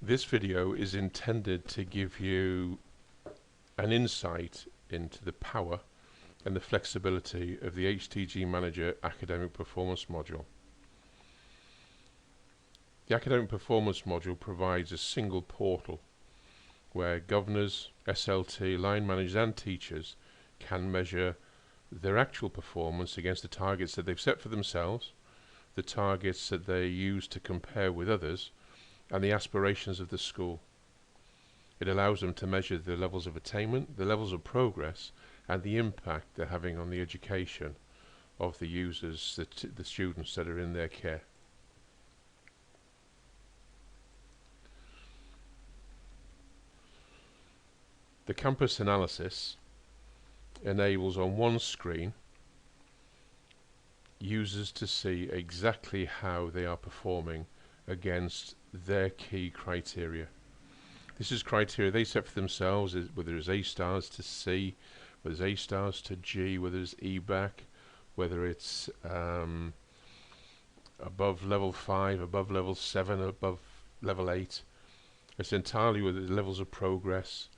This video is intended to give you an insight into the power and the flexibility of the HTGmanager Academic Performance module. The Academic Performance module provides a single portal where governors, SLT, line managers and teachers can measure their actual performance against the targets that they've set for themselves, the targets that they use to compare with others, and the aspirations of the school. It allows them to measure the levels of attainment, the levels of progress, and the impact they're having on the education of the users, the students that are in their care. The campus analysis enables on one screen users to see exactly how they are performing against their key criteria. This is criteria they set for themselves, whether it's A stars to C, whether it's A stars to G, whether it's EBAC, whether it's above level 5, above level 7, above level 8. It's entirely with the levels of progress.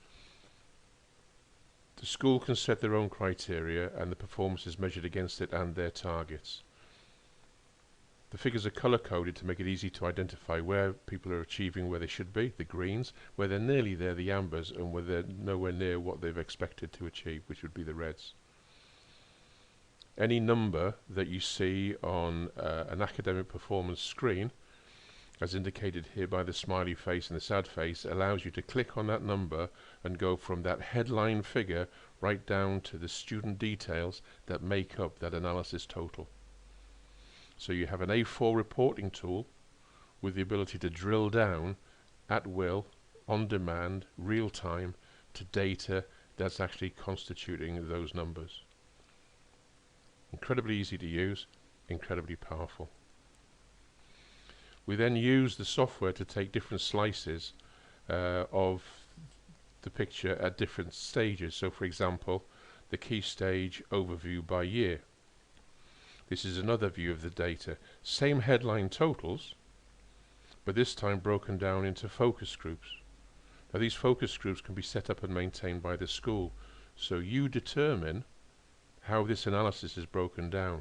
The school can set their own criteria and the performance is measured against it and their targets. The figures are color-coded to make it easy to identify where people are achieving where they should be, the greens, where they're nearly there, the ambers, and where they're nowhere near what they've expected to achieve, which would be the reds. Any number that you see on an academic performance screen, as indicated here by the smiley face and the sad face, allows you to click on that number and go from that headline figure right down to the student details that make up that analysis total. So you have an A4 reporting tool with the ability to drill down at will, on demand, real time, to data that's actually constituting those numbers. Incredibly easy to use, incredibly powerful. We then use the software to take different slices of the picture at different stages. So for example, the key stage overview by year. This is another view of the data. Same headline totals, but this time broken down into focus groups. Now these focus groups can be set up and maintained by the school, so you determine how this analysis is broken down.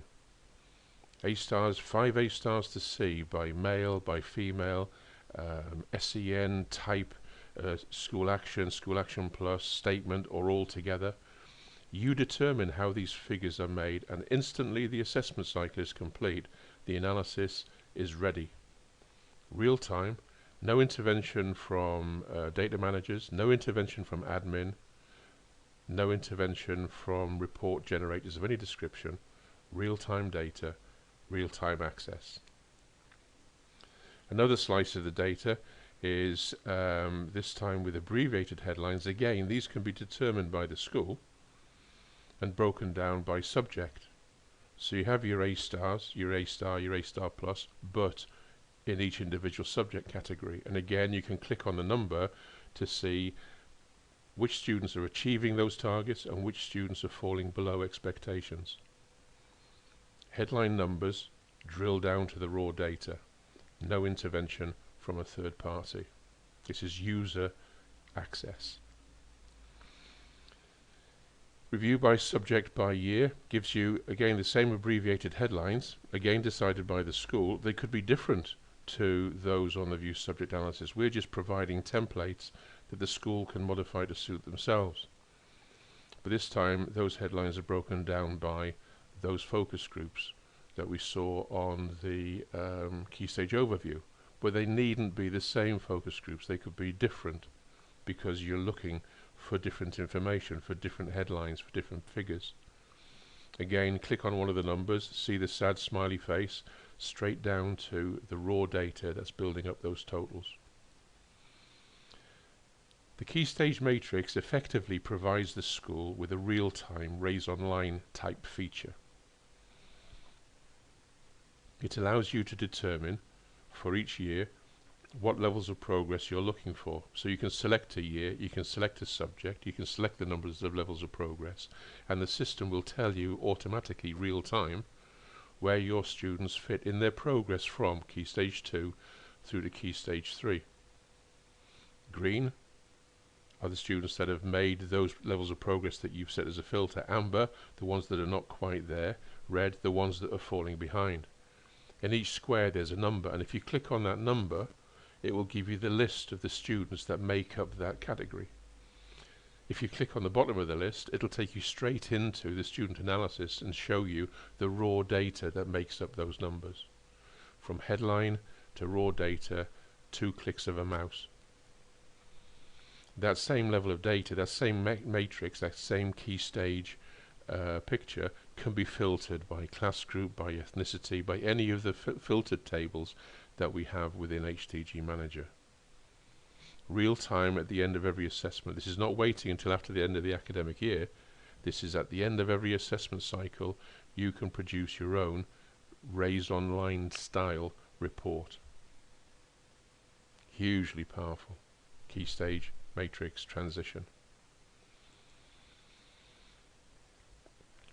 A stars, 5 A stars to C by male, by female, SEN, type, school action plus, statement, or all together. You determine how these figures are made, and instantly the assessment cycle is complete. The analysis is ready. Real time, no intervention from data managers, no intervention from admin, no intervention from report generators of any description. Real-time data, real-time access. Another slice of the data is this time with abbreviated headlines. Again, these can be determined by the school and broken down by subject. So you have your A stars, your A star, your A star plus, but in each individual subject category. And again, you can click on the number to see which students are achieving those targets and which students are falling below expectations. Headline numbers drill down to the raw data. No intervention from a third party. This is user access. Review by subject by year gives you, again, the same abbreviated headlines, again decided by the school. They could be different to those on the view subject analysis. We're just providing templates that the school can modify to suit themselves. But this time, those headlines are broken down by those focus groups that we saw on the key stage overview. But they needn't be the same focus groups. They could be different because you're looking for different information, for different headlines, for different figures. Again, click on one of the numbers, see the sad smiley face, straight down to the raw data that's building up those totals. The key stage matrix effectively provides the school with a real-time raise online type feature. It allows you to determine for each year what levels of progress you're looking for. So you can select a year, you can select a subject, you can select the numbers of levels of progress, and the system will tell you automatically real time where your students fit in their progress from Key Stage 2 through to Key Stage 3. Green are the students that have made those levels of progress that you've set as a filter. Amber, the ones that are not quite there. Red, the ones that are falling behind. In each square there's a number, and if you click on that number, it will give you the list of the students that make up that category. If you click on the bottom of the list, it'll take you straight into the student analysis and show you the raw data that makes up those numbers. From headline to raw data, 2 clicks of a mouse. That same level of data, that same matrix, that same key stage picture can be filtered by class group, by ethnicity, by any of the filtered tables that we have within HTGmanager. Real time at the end of every assessment. This is not waiting until after the end of the academic year. This is at the end of every assessment cycle. You can produce your own raised online style report. Hugely powerful. Key stage, matrix, transition.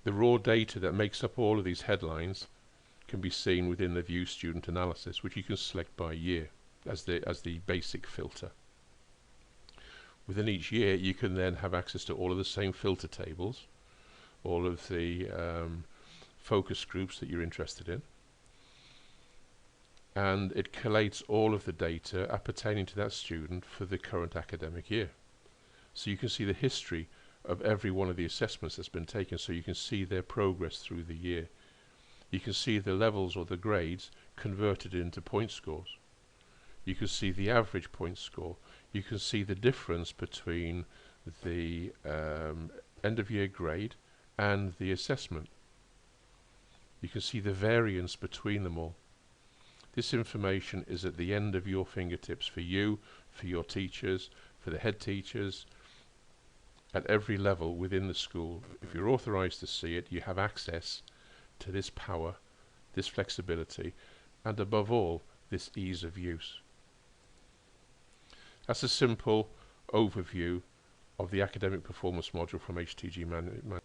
The raw data that makes up all of these headlines can be seen within the View Student Analysis, which you can select by year as the basic filter. Within each year, you can then have access to all of the same filter tables, all of the focus groups that you're interested in, and it collates all of the data appertaining to that student for the current academic year. So you can see the history of every one of the assessments that's been taken, so you can see their progress through the year. You can see the levels or the grades converted into point scores. You can see the average point score. You can see the difference between the end of year grade and the assessment. You can see the variance between them all. This information is at the end of your fingertips for you, for your teachers, for the head teachers, at every level within the school. If you're authorized to see it, you have access to this power, this flexibility, and above all, this ease of use. That's a simple overview of the academic performance module from HTGmanager.